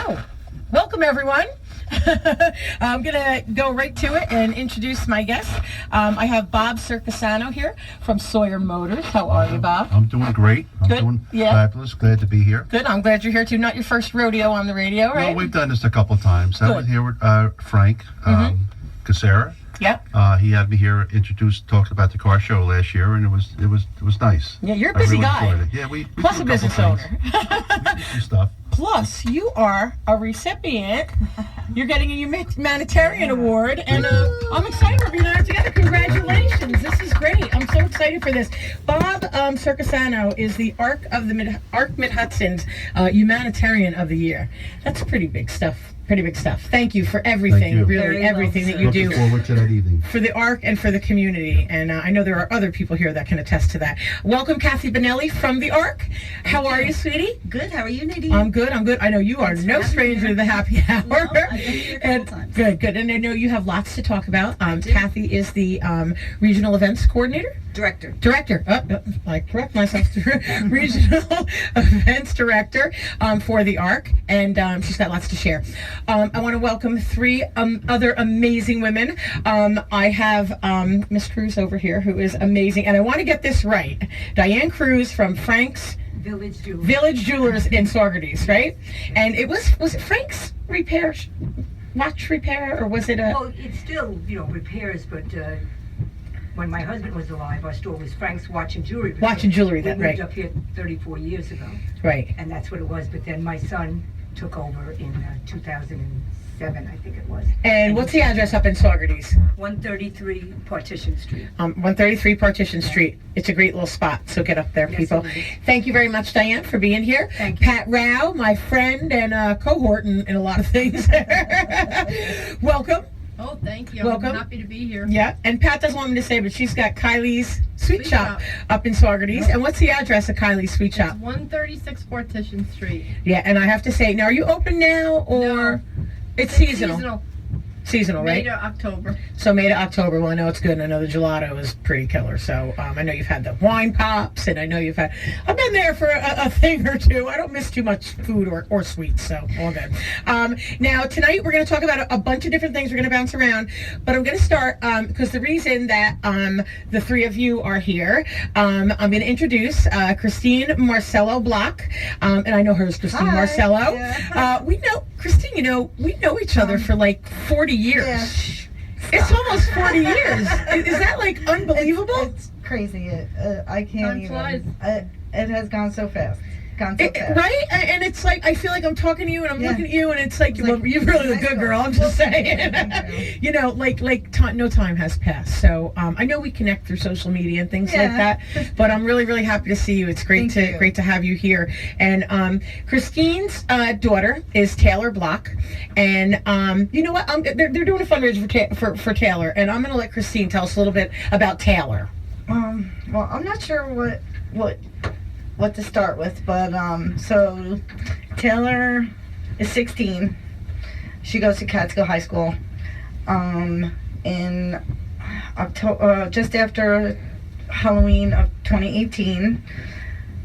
So, welcome everyone. I'm going to go right to it and introduce my guest. I have Bob Circasano here from Sawyer Motors. How are you, Bob? I'm doing great. I'm Good? doing Yeah. fabulous. Glad to be here. Good. I'm glad you're here too. Not your first rodeo on the radio, right? No, we've done this a couple of times. I Good. was here with Frank Casera. Yep. He had me here talked about the car show last year, and it was nice. Yeah, you're a I busy really guy. enjoyed it. Yeah, we Plus do a couple business things. owner. We do some stuff. Plus, you are a recipient. You're getting a humanitarian award, and I'm excited we're being honored together. Congratulations! This is great. I'm so excited for this. Bob Circasano is the ARC Mid-Hudson's Humanitarian of the Year. That's pretty big stuff. Pretty big stuff. Thank you for everything, Thank you. really, Very everything well that you Looking do forward to that evening. for the ARC and for the community. And I know there are other people here that can attest to that. Welcome, Kathy Benelli from the ARC. How are you, sweetie? Good. How are you, Nadine? I'm good. I know you are Thanks for no having stranger me. to the happy hour. No, I've been here a couple And times. Good. And I know you have lots to talk about. do. Kathy is the regional events coordinator. Director. I correct myself. Regional events director for the ARC, and she's got lots to share. I want to welcome three other amazing women. I have Miss Cruz over here, who is amazing, and I want to get this right. Diane Cruz from Frank's Village Jewelry. Village Jewelers in Saugerties, right? And it was it Frank's repair, watch repair, or was it a? Well, it's still, repairs, but when my husband was alive, our store was Frank's Watch and Jewelry. Watch and Jewelry, We that moved right. up here 34 years ago, Right. and that's what it was. But then my son took over in 2007, I think it was. And what's the address up in Saugerties? 133 Partition Street. 133 Partition Street. It's a great little spot, so get up there, Yes, people. it is. Thank you very much, Diane, for being here. Thank you. Pat Rao, my friend and cohort in a lot of things. Welcome. Oh, thank you. Welcome. I'm happy to be here. Yeah, and Pat doesn't want me to say, but she's got Kylie's Sweet Sweet Shop Shop. up in Saugerties. And what's the address of Kylie's Sweet It's Shop? 136 Partition Street. Yeah, and I have to say, now are you open now or No. it's seasonal? Seasonal, May right? to October. So May to October. Well, I know it's good, and I know the gelato is pretty killer. So I know you've had the wine pops, and I know you've had. I've been there for a thing or two. I don't miss too much food or sweets, so all good. Now tonight we're going to talk about a bunch of different things. We're going to bounce around, but I'm going to start because the reason that the three of you are here, I'm going to introduce Christine Marcello Block, and I know her as Christine Hi. Marcello. Yeah. We know Christine. We know each other for like 40 years. Yeah. It's almost 40 years. Is that like unbelievable? It's crazy. I can't Time even. flies. It has gone so fast. Right? And it's like, I feel like I'm talking to you and I'm Yeah. looking at you and it's like, It's like, well, you're really a nice good girl. girl. I'm just Well, saying. thank you. No time has passed. So I know we connect through social media and things like Yeah. that, but I'm really, really happy to see you. It's great Thank you. to have you here. And Christine's daughter is Taylor Block. And you know what? They're doing a fundraiser for Taylor. And I'm going to let Christine tell us a little bit about Taylor. Well, I'm not sure what to start with, but so Taylor is 16. She goes to Catskill High School. In October, just after Halloween of 2018,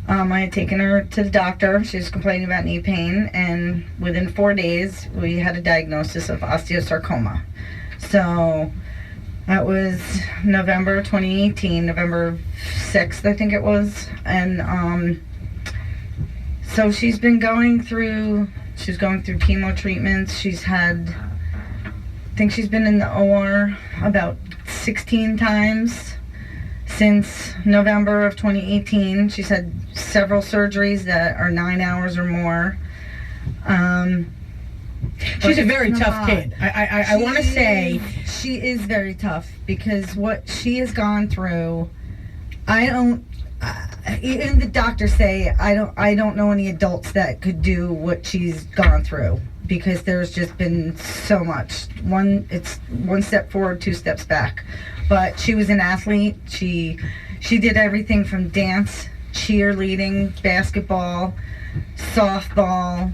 I had taken her to the doctor. She was complaining about knee pain, and within 4 days, we had a diagnosis of osteosarcoma. So that was November 2018, November 6th, I think it was. And so she's going through chemo treatments. I think she's been in the OR about 16 times since November of 2018. She's had several surgeries that are 9 hours or more. She's a very tough kid. I want to say. She is very tough because what she has gone through, even the doctors say I don't know any adults that could do what she's gone through, because there's just been so much. It's one step forward, two steps back. But she was an athlete. She did everything from dance, cheerleading, basketball, softball,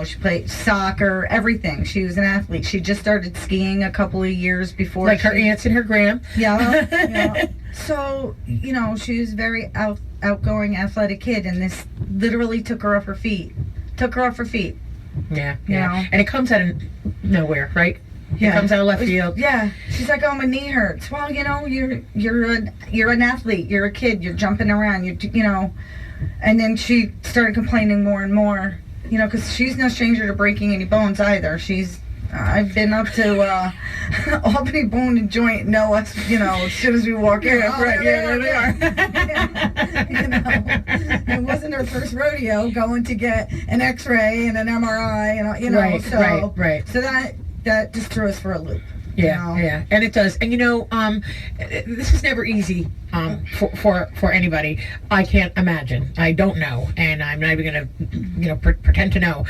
she played soccer, everything. She was an athlete. She just started skiing a couple of years before. Like her aunts and her gram. Yeah. So, she was a very outgoing, athletic kid, and this literally took her off her feet. Yeah, You yeah. know? And it comes out of nowhere, right? It comes out of left field. Yeah, she's like, "Oh, my knee hurts." Well, you're an athlete. You're a kid. You're jumping around. You know, and then she started complaining more and more. You know, because she's no stranger to breaking any bones either. I've been up to Albany Bone and Joint. Know us, you know, as soon as we walk in. Oh, right, yeah, there they are. You know, it wasn't her first rodeo going to get an X-ray and an MRI, and you know, Right, so right. so that just threw us for a loop. Yeah, you know? yeah, and it does. And you know, this is never easy for anybody. I can't imagine. I don't know, and I'm not even gonna, pretend to know.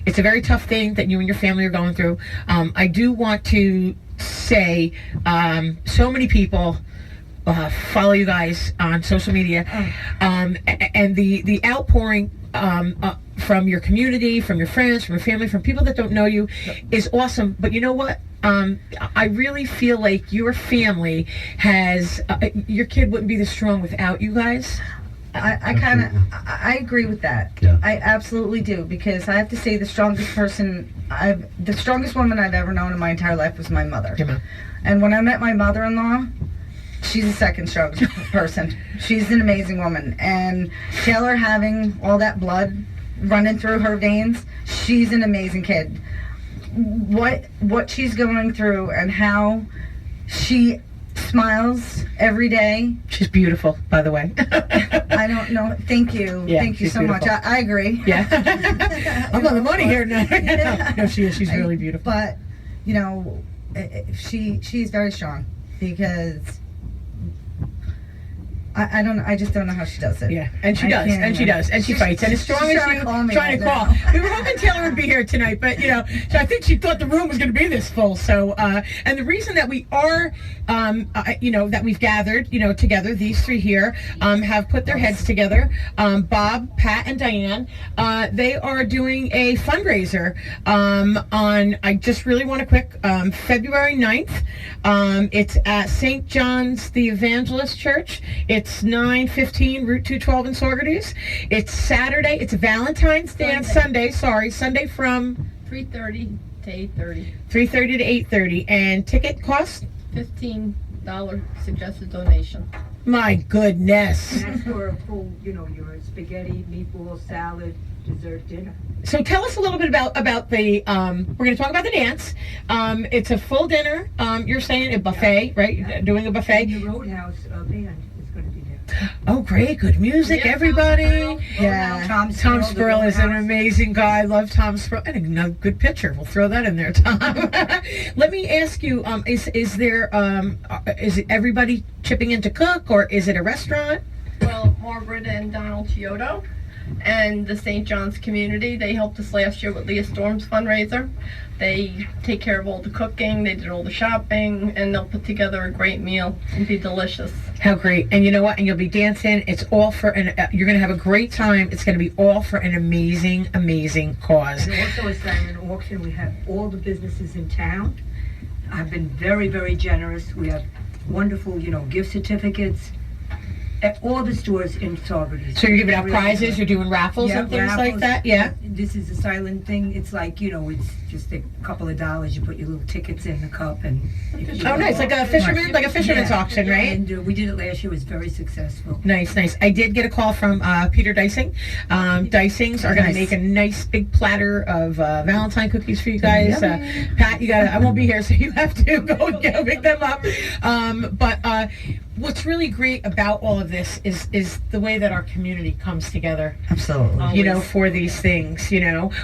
It's a very tough thing that you and your family are going through. I do want to say, so many people follow you guys on social media, and the outpouring from your community, from your friends, from your family, from people that don't know you is awesome. But you know what? I really feel like your family has, your kid wouldn't be this strong without you guys. I agree with that. Yeah. I absolutely do, because I have to say the strongest woman I've ever known in my entire life was my mother. Yeah. And when I met my mother-in-law, she's the second strongest person. She's an amazing woman. And Taylor having all that blood running through her veins, she's an amazing kid. What she's going through and how she smiles every day. She's beautiful, by the way. I don't know. Thank you. Yeah, Thank you she's so much. beautiful. I agree. Yeah. I'm on the money here now. No, she is. She's really beautiful. But, you know, she's very strong, because I just don't know how she does it. Yeah, and she I does, can't and she even. does, and she fights, and as strong She's as trying you to call me trying to right call. now. We were hoping Taylor would be here tonight, but so I think she thought the room was going to be this full. So, and the reason that we are, that we've gathered, together, these three here, have put their heads together. Bob, Pat, and Diane, they are doing a fundraiser I just really want to quick, February 9th. It's at St. John's the Evangelist Church. It's 915 Route 212 in Saugerties. It's Saturday. It's Valentine's Day on Sunday. Sunday from 3:30 to 8:30. 3:30 to 8:30. And ticket cost? $15 suggested donation. My goodness. And that's for a full, your spaghetti, meatball, salad, dessert, dinner. So tell us a little bit about the, we're going to talk about the dance. It's a full dinner. You're saying a buffet, right? Yeah. Doing a buffet. And the Roadhouse band is going to be there. Oh, great. Good music, Yeah, everybody. Yeah. Tom Tom Spurl, the Spurl is an Roadhouse. amazing guy. I love Tom Spurl. And another good picture. We'll throw that in there, Tom. Let me ask you, is everybody chipping in to cook, or is it a restaurant? Well, Margaret and Donald Chiodo and the St. John's community, they helped us last year with Leah Storm's fundraiser. They take care of all the cooking, they did all the shopping, and they'll put together a great meal and be delicious. How great. And you know what? And you'll be dancing. It's all for, you're going to have a great time. It's going to be all for an amazing, amazing cause. And also a silent auction. We have all the businesses in town. I've been very, very generous. We have wonderful, gift certificates at all the stores in Saugerties. So you're giving out Really prizes, good. you're doing raffles Yeah, and things like raffles. that? Yeah. This is a silent thing. It's like, it's just a couple of dollars. You put your little tickets in the cup and... Oh, nice. Like a fisherman's auction, right? And we did it last year. It was very successful. Nice, nice. I did get a call from Peter Dicing. Dicings are going to Nice. make a nice big platter of Valentine cookies for you guys. Pat, I won't be here, so you have to go pick them up. But what's really great about all of this is the way that our community comes together. Absolutely. For these things.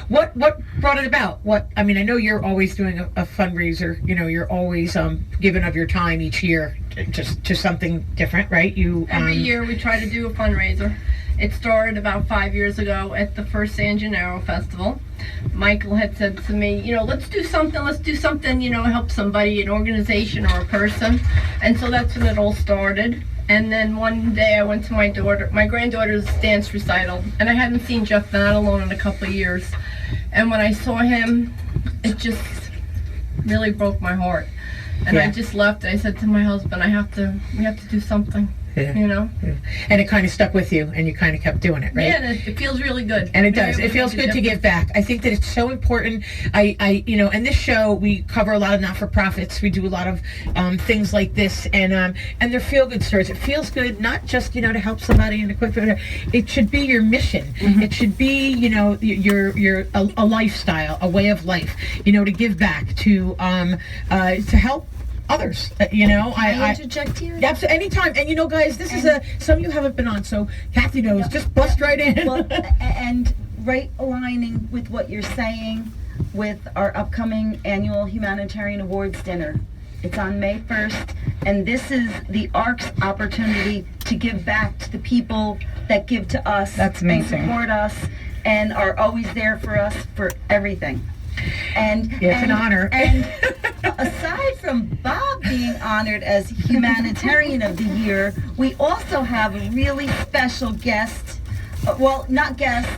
What brought it about? I know you're always doing a fundraiser. You're always giving of your time each year, just to something different, right? Every year we try to do a fundraiser. It started about 5 years ago at the first San Gennaro Festival. Michael had said to me, let's do something, help somebody, an organization or a person. And so that's when it all started. And then one day I went to my granddaughter's dance recital, and I hadn't seen Jeff Van Alone in a couple of years. And when I saw him, it just really broke my heart. And Yeah. I just left. I said to my husband, we have to do something. Yeah. You know? And it kind of stuck with you, and you kind of kept doing it, right? Yeah, and it feels really good. And it You're does. able It feels make a good to give back. I think that it's so important. And this show, we cover a lot of not-for-profits. We do a lot of things like this, and they're feel-good stories. It feels good, not just, to help somebody in a quick. It should be your mission. It should be, your a lifestyle, a way of life. To give back, to help others. I interject here? Absolutely, anytime. And guys, this is some of you haven't been on, so Kathy knows. Just bust right in. Well, and right aligning with what you're saying with our upcoming annual Humanitarian Awards dinner. It's on May 1st, and this is the ARC's opportunity to give back to the people that give to us. That's amazing. And support us and are always there for us for everything. And It's an honor. And aside from Bob being honored as Humanitarian of the Year, we also have a really special guest. Well, not guest.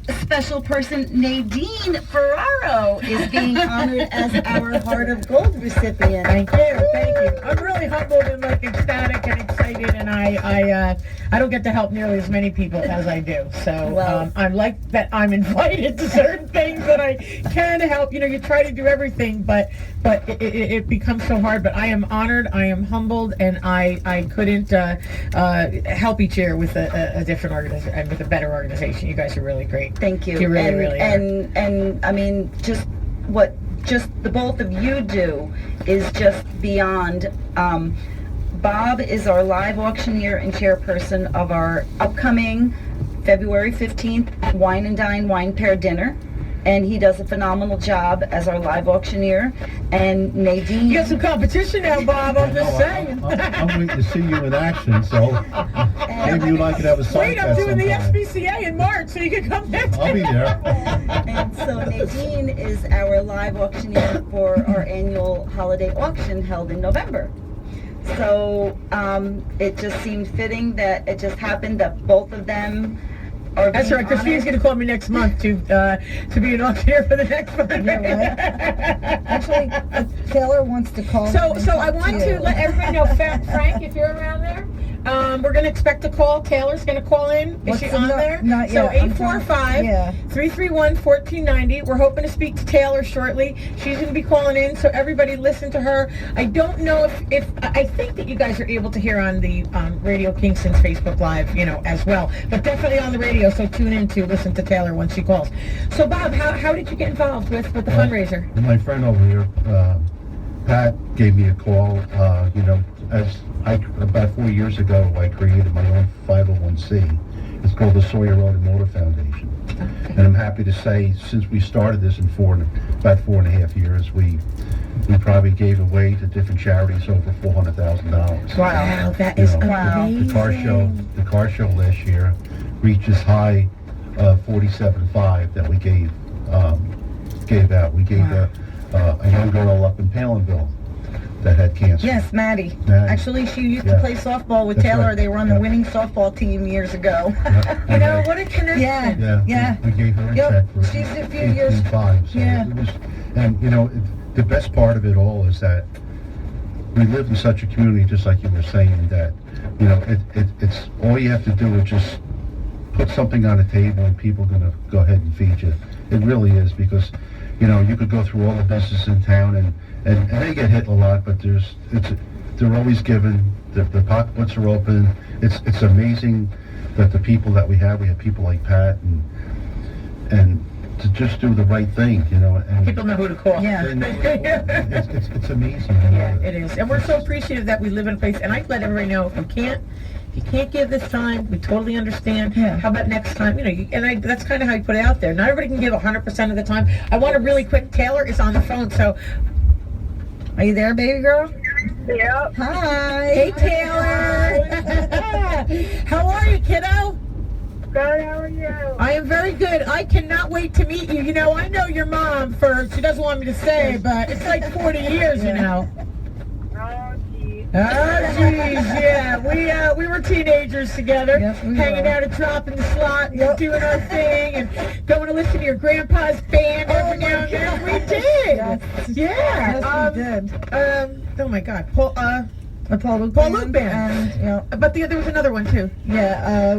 A special person, Nadine Ferraro, is being honored as our Heart of Gold recipient. Thank you. I'm really humbled and ecstatic and excited, and I don't get to help nearly as many people as I do. So Well- I'm like that. I'm invited to certain things that I can help. You try to do everything, but it becomes so hard. But I am honored. I am humbled, and I couldn't help each year with a different organization and with a better organization. You guys are really great. Thank you. You really are. And I mean, just what the both of you do is just beyond. Bob is our live auctioneer and chairperson of our upcoming February 15th Wine and Dine Wine Pair Dinner. And he does a phenomenal job as our live auctioneer. And Nadine... You got some competition now, Bob. I'm just saying. I'm waiting to see you in action, so maybe you and I could have a side Wait, I'm bet doing the sometime. SPCA in March, so you can come next. I'll be there. And so Nadine is our live auctioneer for our annual holiday auction held in November. So it just seemed fitting that it just happened that both of them are That's being right. Christine's honored. going to call me next month to be an auctioneer for the next month. Actually, Taylor wants to call. So I want to let everybody know, Frank, if you're around there, we're going to expect a call. Taylor's going to call in. Is What's she the on nu- there? not So yet. I'm trying- yeah. 845-331-1490. We're hoping to speak to Taylor shortly. She's going to be calling in, so everybody listen to her. I don't know if I think that you guys are able to hear on the Radio Kingston's Facebook Live, as well, but definitely on the radio. So tune in to listen to Taylor when she calls. So Bob, how did you get involved with the fundraiser? My friend over here, Pat, gave me a call. About 4 years ago, I created my own 501c. It's called the Sawyer Automotive Foundation. And I'm happy to say, since we started this in about 4.5 years, we probably gave away to different charities over $400,000. Wow, that You is know, amazing. The car show last year reached as high of $47,500 that we gave out. We gave a young girl up in Palinville that had cancer. Yes, Maddie. Maddie. Actually, she used Yeah. to play softball with That's Taylor. right. They were on the Yeah. winning softball team years ago. What a connection. Yeah. Yeah, we gave her a Yep. check for She's a few years- 18,500. So Yeah. it was, and the best part of it all is that we live in such a community, just like you were saying, that it's all you have to do is just put something on the table and people are going to go ahead and feed you. It really is, because you could go through all the businesses in town and they get hit a lot, but they're always given. The pocketbooks are open. It's amazing that the people that we have people like Pat and to just do the right thing, and People know who to call. Yeah. and it's amazing. Yeah, it is. And we're so appreciative that we live in a place, and I let everybody know, if you can't give this time, we totally understand. Yeah. How about next time? That's kind of how you put it out there. Not everybody can give 100% of the time. I want to really quick, Taylor is on the phone, so, Are you there, baby girl? Yep. Hi. hey Taylor! How are you, kiddo? Good, how are you? I am very good. I cannot wait to meet you. I know your mom she doesn't want me to say, but it's like 40 years, Oh, geez. Oh, geez, yeah. We were teenagers together, Yes, we hanging were. out at Drop in the Slot, and doing our thing, and going to listen to your grandpa's band every now and then. We did. Yes. Yeah. Yes, we did. Oh my God, Paul. The Paul Luke Paul Luke Band. And, you know, But there was another one too. yeah,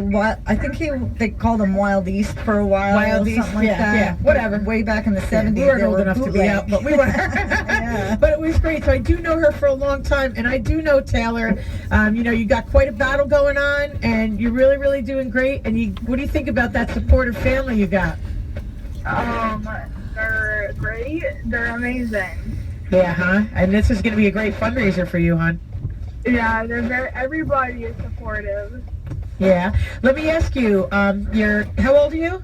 I think they called them Wild East for a while. Wild or East, something like yeah, that. yeah, whatever. Way back in the 70s. We weren't they old were enough to be bootleg. out, but we were. Yeah. But it was great. So I do know her for a long time, and I do know Taylor. You know, you got quite a battle going on, and you're really, really doing great. And what do you think about that supportive family you got? They're great. They're amazing. Yeah, huh? And this is going to be a great fundraiser for you, hon. Yeah, everybody is supportive. Yeah. Let me ask you, how old are you?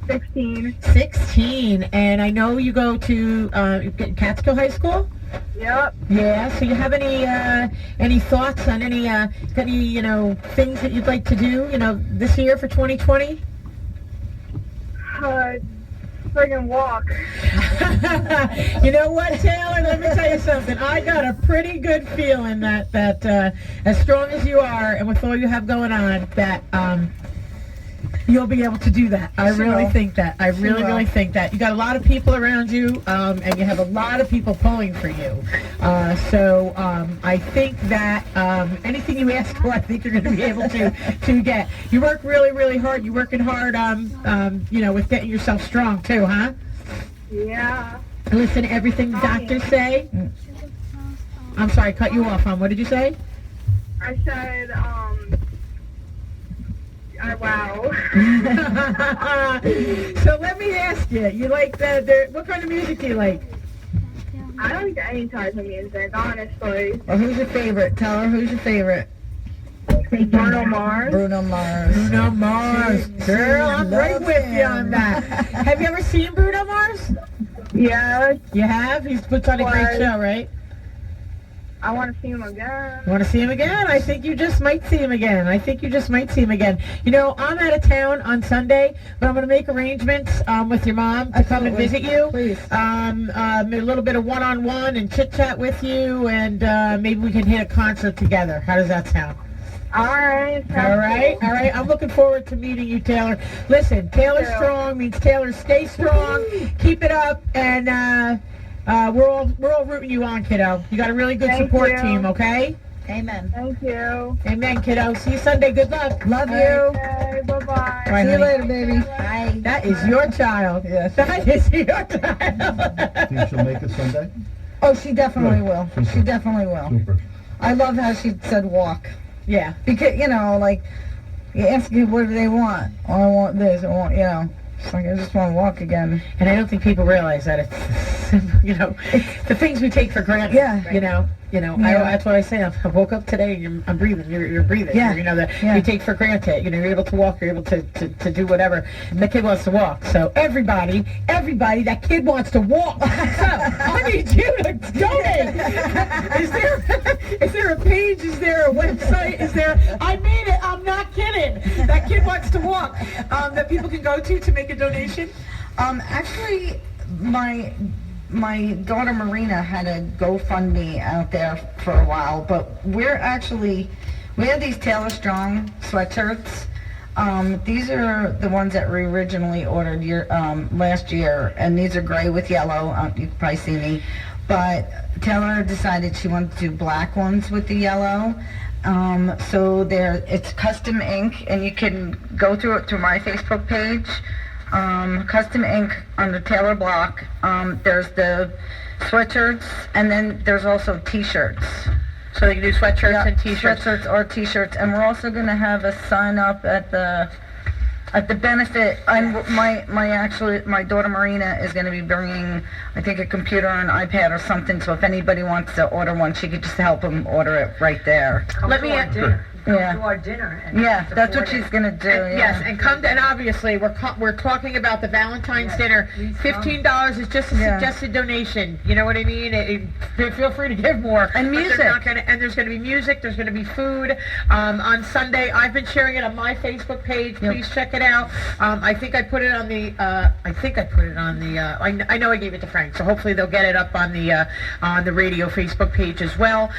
16. 16. And I know you go to Catskill High School? Yep. Yeah. So you have any thoughts on any things that you'd like to do, this year for 2020? Friggin' walk. You know what, Taylor? Let me tell you something. I got a pretty good feeling that as strong as you are, and with all you have going on, that you'll be able to do that. I really think that. I really, really think that. You got a lot of people around you, and you have a lot of people pulling for you. So I think that anything you ask for, I think you're going to be able to get. You work really, really hard. You're working hard, with getting yourself strong too, huh? Yeah. Listen to everything the doctors say. I'm sorry, I cut you off, hon. What did you say? I said, wow. So let me ask you, you like what kind of music do you like? I don't like any type of music, honestly. Well, who's your favorite? Tell her who's your favorite. Bruno Mars. Bruno Mars. Bruno Mars. Girl, I'm right Love with you on him. that. Have you ever seen Bruno Mars? Yeah, You have? He puts on a great Twice. show, right? I want to see him again. You want to see him again? I think you just might see him again. You know, I'm out of town on Sunday, but I'm going to make arrangements with your mom to come and Absolutely. visit you. Please. A little bit of one-on-one and chit-chat with you, and maybe we can hit a concert together. How does that sound? All right. All right. I'm looking forward to meeting you, Taylor. Listen, Taylor Yeah. Strong means Taylor stay strong, keep it up, and we're all rooting you on, kiddo. You got a really good Thank support you. team, okay? Amen. Thank you. Amen, kiddo. See you Sunday. Good luck. Love you. Okay, bye-bye. Bye, See you honey. later, baby. Bye. That is your child. Yes. That is your child. Think she'll make it Sunday? Oh, she definitely Good. will. Super. She definitely will. Super. I love how she said walk. Yeah. Because, you ask you what do they want? Oh, I want this. I want, It's like, I just want to walk again. And I don't think people realize that it's, the things we take for granted. Yeah. Yeah. Yeah. That's what I say. I woke up today and I'm breathing. You're breathing. Yeah. Yeah. You take for granted. You're able to walk. You're able to do whatever. And the kid wants to walk. So everybody, that kid wants to walk. So I need you to donate. Is there a page? Is there a website? I mean it. I'm not kidding. That kid wants to walk. That people can go to make a donation. Actually, my daughter Marina had a GoFundMe out there for a while, but we have these Taylor Strong sweatshirts. These are the ones that we originally ordered last year, and these are gray with yellow. You can probably see me. But Taylor decided she wanted to do black ones with the yellow. So it's custom ink, and you can go through my Facebook page. Custom ink on the Taylor block. There's the sweatshirts, and then there's also t-shirts. So they can do sweatshirts and t-shirts. Sweatshirts or t-shirts, and we're also going to have a sign up at the benefit. My daughter Marina is going to be bringing, I think, a computer or an iPad or something. So if anybody wants to order one, she could just help them order it right there. Let me dinner. Come Yeah. to our dinner. And Yeah, that's what support it. she's going to do. Yeah. Yes, and and obviously we're talking about the Valentine's dinner. please come. $15 is just a Yeah. suggested donation. You know what I mean? Feel free to give more. And But they're music. not and there's going to be music. There's going to be food on Sunday. I've been sharing it on my Facebook page. Please check it out. I think I put it on the. I know I gave it to Frank, so hopefully they'll get it up on the radio Facebook page as well.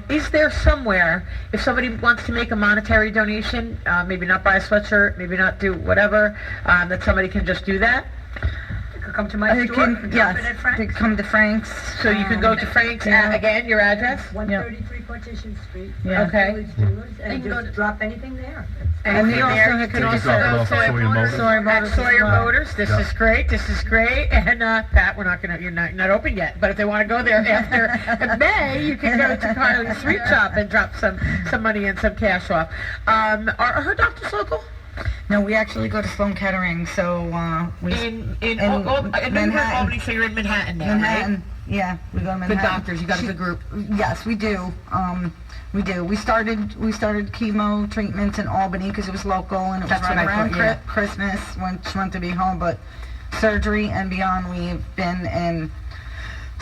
Is there somewhere, if somebody wants to make a monetary donation, maybe not buy a sweatshirt, maybe not do whatever, that somebody can just do that? could come to my store, drop it at Yes, Frank's. they come to Frank's. So you can go to Frank's, again, your address? 133 Partition Street. Yeah. Okay. Village Jewelers, They and can go just to- drop anything there. And we also there, have you can to also drop it go off to at Sawyer Motors. Sawyer at Motors as Sawyer well. Motors. This Yeah. is great. This is great. And Pat, we're not gonna. You're not open yet. But if they want to go there after May, you can go to Carly's Sweet Shop and drop some money and some cash off. Are her doctors local? No, we actually go to Sloan Kettering, so we In Manhattan. Albany, so you're in Manhattan now, Manhattan. right? Yeah, we go to Manhattan. Good doctors. You got a good group. Yes, we do. We do. We started chemo treatments in Albany because it was local and it was That's right what I around thought, yeah. Christmas when she wanted to be home. But surgery and beyond, we've been in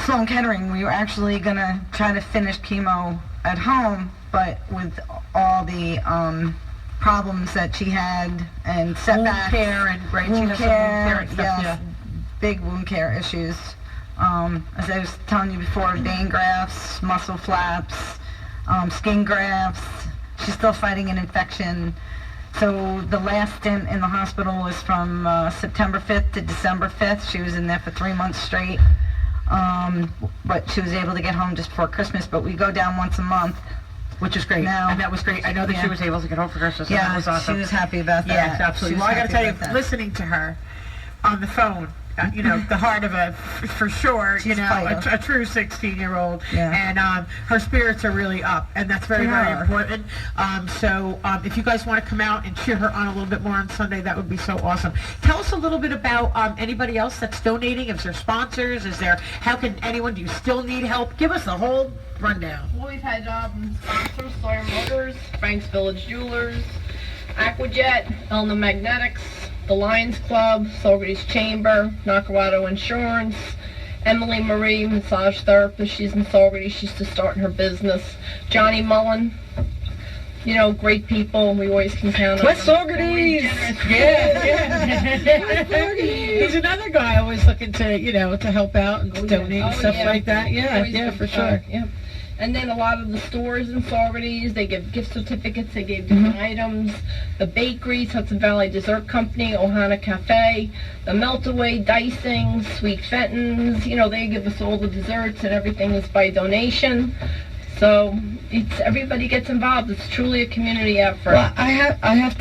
Sloan Kettering. We were actually gonna try to finish chemo at home, but with all the problems that she had and Wound setbacks, care and right. wound She has some wound care care, and stuff. yes, Yeah. big wound care issues. As I was telling you before, vein grafts, muscle flaps, skin grafts. She's still fighting an infection. So the last stint in the hospital was from September 5th to December 5th. She was in there for 3 months straight. But she was able to get home just before Christmas. But we go down once a month. Which is great. No. And that was great. I know that she Yeah. was able to get home for Christmas. And Yeah, that was awesome. she was happy about that. Yes, absolutely. She was Well, I got to happy tell you, about that. listening to her on the phone, the heart of for sure, She's vital. a true 16-year-old. Yeah. And her spirits are really up, and that's very, They very are. important. So if you guys want to come out and cheer her on a little bit more on Sunday, that would be so awesome. Tell us a little bit about anybody else that's donating. Is there sponsors? How can anyone, do you still need help? Give us the whole rundown. Well, we've had sponsors, Sawyer Motors, Frank's Village Jewelers, Aquajet, Elna Magnetics, the Lions Club, Saugerties Chamber, Nacarado Insurance, Emily Marie, massage therapist. She's in Saugerties. She's just starting her business. Johnny Mullen. Great people. We always can count on West them. Saugerties! Yeah. He's another guy always looking to help out and donate and stuff like that. Yeah, Always yeah, good for stuff, sure. Yep. And then a lot of the stores in Saugerties, they give gift certificates, they give different items. The bakeries, Hudson Valley Dessert Company, Ohana Cafe, the Meltaway, Dicing, Sweet Fenton's, they give us all the desserts and everything is by donation. So everybody gets involved. It's truly a community effort. Well, I have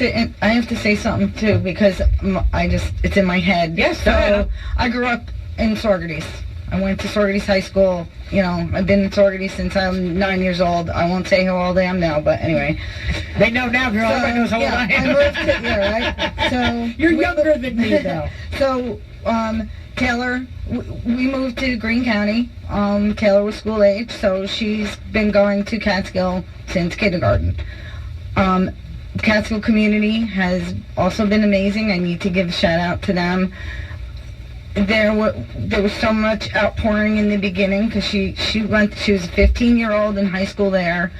to say something too because it's in my head. Yes, go ahead. I grew up in Saugerties. I went to Saugerties High School. I've been in Saugerties since I'm 9 years old. I won't say how old I am now, but anyway. They know now, girl. Everybody knows how old I am. I moved to right? So You're younger than me, though. So, Taylor, we moved to Greene County. Taylor was school age, so she's been going to Catskill since kindergarten. Catskill community has also been amazing. I need to give a shout out to them. There was so much outpouring in the beginning because she was a 15-year-old in high school there.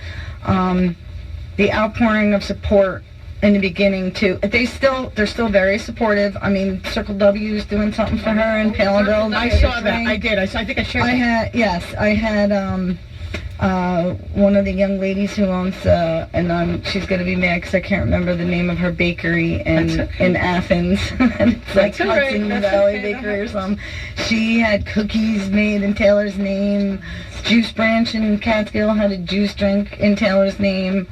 The outpouring of support in the beginning too. They're still very supportive. I mean, Circle W is doing something for her in Palinville. I saw that. I did. I think I shared that. I had one of the young ladies who owns she's gonna be mad because I can't remember the name of her bakery in Athens. It's like all right. Hudson That's Valley okay. Bakery or something. She had cookies made in Taylor's name. Juice Branch in Catskill had a juice drink in Taylor's name.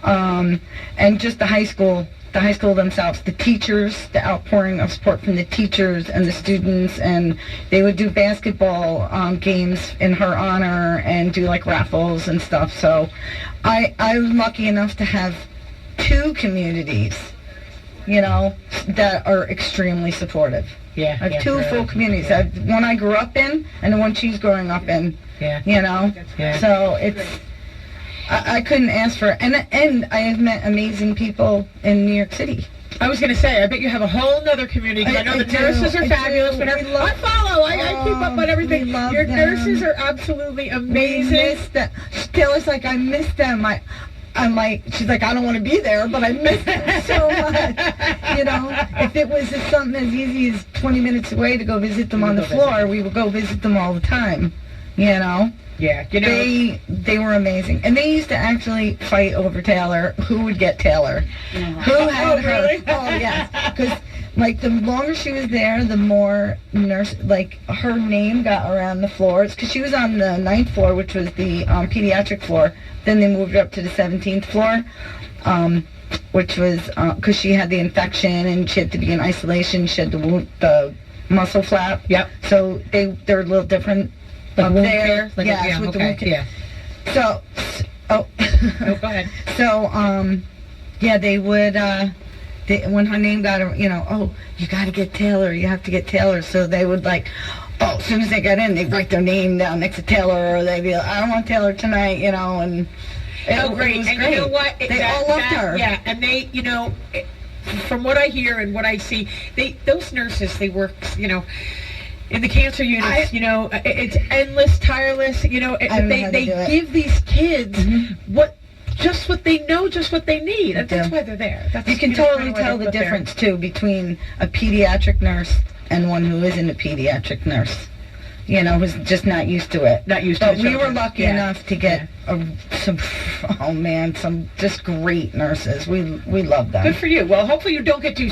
And just the high school themselves, the teachers, the outpouring of support from the teachers and the students, and they would do basketball games in her honor and do like raffles and stuff. So I was lucky enough to have two communities, that are extremely supportive. Yeah. I have two full communities. I have one I grew up in and the one she's growing up in. Yeah. Yeah. So it's I couldn't ask for it. And I have met amazing people in New York City. I was going to say, I bet you have a whole nother community. 'Cause I know the nurses are fabulous. Whatever. I follow. I keep up on everything. We love Your them. nurses are absolutely We amazing. miss them. Taylor's like, I miss them. I'm like, she's like, I don't want to be there, but I miss them so much. If it was just something as easy as 20 minutes away to go visit them on the floor, we would go visit them all the time. Yeah. They were amazing, and they used to actually fight over Taylor. Who would get Taylor? Who had her? really? Oh yes, because like the longer she was there, the more nurse, like her name got around the floors, because she was on the 9th floor, which was the pediatric floor. Then they moved her up to the 17th floor, which was because she had the infection and she had to be in isolation. She had the muscle flap. Yep. So they're a little different Like up wound there. care? Like, Yes, yeah, with the okay, wound care. yeah. So, oh. No, go ahead. So, yeah, they would, when her name got, oh, you got to get Taylor, you have to get Taylor. So they would like, oh, as soon as they got in, they'd write their name down next to Taylor, or they'd be like, I don't want Taylor tonight, and Oh, great. it was And great. you know what? They all loved her. Yeah, and they, from what I hear and what I see, those nurses, they work, in the cancer units, it's endless, tireless, I don't know how they they do it. give these kids just what they know, just what they need. And that's do. why they're there. That's, You can kinda totally why they're tell the put there. difference, too, between a pediatric nurse and one who isn't a pediatric nurse. Who's just not used to it. Not used to But it. we were lucky Yeah. enough to get some just great nurses. We love them. Good for you. Well, hopefully you don't get to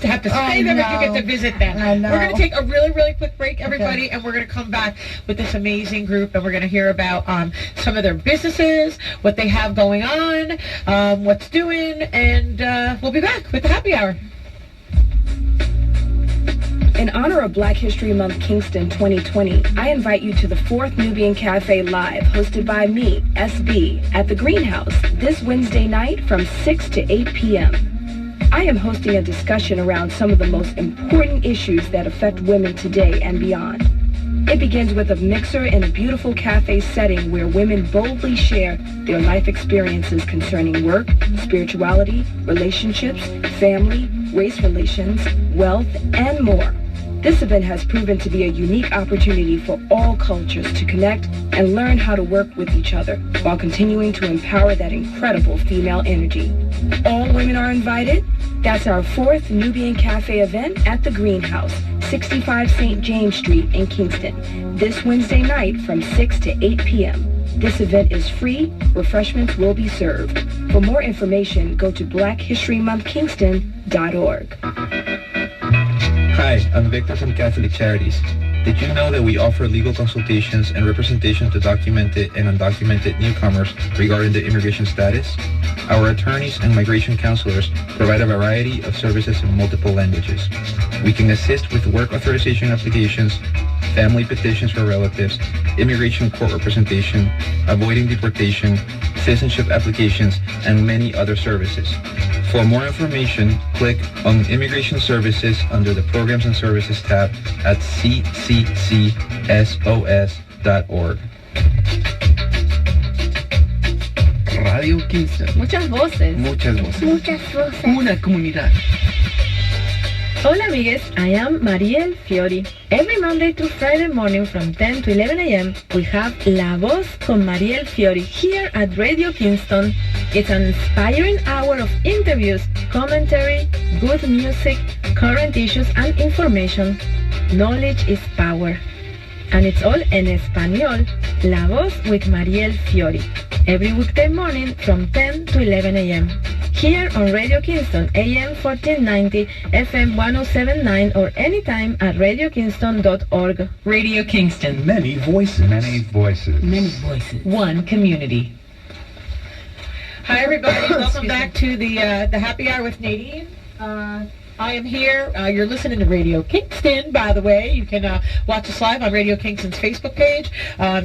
have to I stay there, but you know. get to visit them. I know. We're going to take a really, really quick break, everybody, and we're going to come back with this amazing group, and we're going to hear about some of their businesses, what they have going on, what's doing, and we'll be back with the happy hour. In honor of Black History Month Kingston 2020, I invite you to the 4th Nubian Cafe Live, hosted by me, SB, at the Greenhouse, this Wednesday night from 6 to 8 p.m. I am hosting a discussion around some of the most important issues that affect women today and beyond. It begins with a mixer in a beautiful cafe setting where women boldly share their life experiences concerning work, spirituality, relationships, family, race relations, wealth, and more. This event has proven to be a unique opportunity for all cultures to connect and learn how to work with each other while continuing to empower that incredible female energy. All women are invited. That's our 4th Nubian Cafe event at the Greenhouse, 65 St. James Street in Kingston, this Wednesday night from 6 to 8 p.m. This event is free. Refreshments will be served. For more information, go to blackhistorymonthkingston.org. Hi, I'm Victor from Catholic Charities. Did you know that we offer legal consultations and representation to documented and undocumented newcomers regarding their immigration status? Our attorneys and migration counselors provide a variety of services in multiple languages. We can assist with work authorization applications, family petitions for relatives, immigration court representation, avoiding deportation, citizenship applications, and many other services. For more information, click on Immigration Services under the Programs and Services tab at cccsos.org. Radio Kingston. Muchas voces. Muchas voces. Muchas voces. Una comunidad. Hola amigues, I am Mariel Fiori. Every Monday to Friday morning from 10 to 11 a.m. we have La Voz con Mariel Fiori here at Radio Kingston. It's an inspiring hour of interviews, commentary, good music, current issues and information. Knowledge is power. And it's all en español. La Voz with Mariel Fiori. Every weekday morning from 10 to 11 a.m. Here on Radio Kingston, AM 1490, FM 1079, or anytime at radiokingston.org. Radio Kingston. Many voices. Many voices. Many voices. One community. Hi, everybody. Welcome back to the happy hour with Nadine. I am here. You're listening to Radio Kingston, by the way. You can watch us live on Radio Kingston's Facebook page.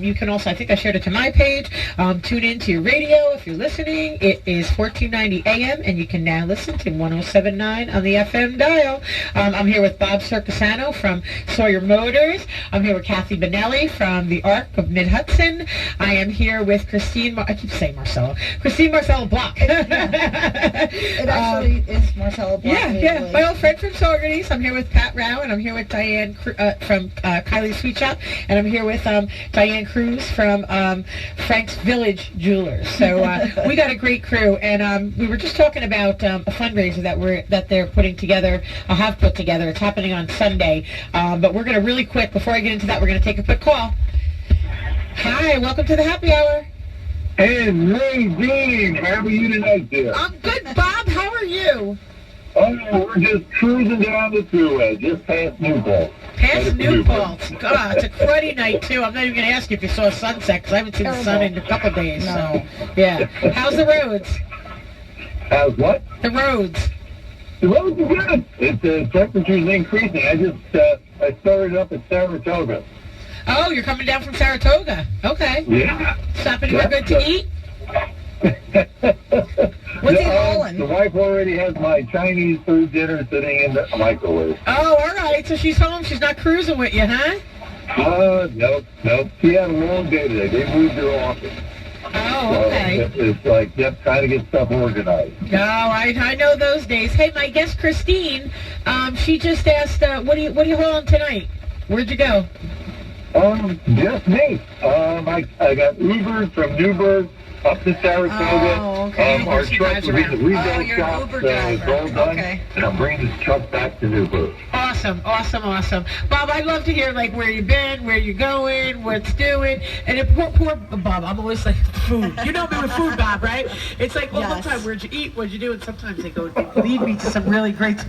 You can also, I think I shared it to my page, tune in to your radio if you're listening. It is 1490 AM, and you can now listen to 1079 on the FM dial. I'm here with Bob Circasano from Sawyer Motors. I'm here with Kathy Benelli from the Arc of Mid-Hudson. I am here with Christine, I keep saying Marcella. Christine Marcella Block. It actually is Marcella Block. Yeah. My old friend from Saugerties. I'm here with Pat Rao, and I'm here with Diane from Kylie's Sweet Shop, and I'm here with Diane Cruz from Frank's Village Jewelers. So we got a great crew, and we were just talking about a fundraiser that they're putting together, have put together. It's happening on Sunday, but we're going to really quick, before I get into that, we're going to take a quick call. Hi, welcome to the happy hour. Hey, Nadine, how are you tonight, dear? I'm good, Bob. How are you? Oh, we're just cruising down the thruway, just past New Paltz. Past New Paltz. God, it's a cruddy night, too. I'm not even going to ask you if you saw a sunset, because I haven't seen the sun in a couple of days. So, yeah. How's the roads? How's what? The roads. The roads are good. The temperature's increasing. I started up at Saratoga. Oh, you're coming down from Saratoga. Okay. Yeah. Stopping anywhere good to eat? What's he hauling? The wife already has my Chinese food dinner sitting in the microwave. Oh, all right. So she's home. She's not cruising with you, huh? Nope. She had a long day today. They moved her office. Oh, okay. So it's like, trying to get stuff organized. Oh, I know those days. Hey, my guest Christine, she just asked, what are you hauling tonight? Where'd you go? Just me. I got Ubers from Newburgh up to Saratoga. Oh, okay. Our truck was in the rebuild you're an shop. Uber It's all driver. done. Okay. And I'm bringing this truck back to Newburgh. Awesome. Bob, I'd love to hear, like, where you've been, where you're going, what's doing. And if poor Bob, I'm always like, food. You know me with food, Bob, right? It's like, well, Yes. sometimes, where'd you eat, what'd you do? And sometimes they lead me to some really great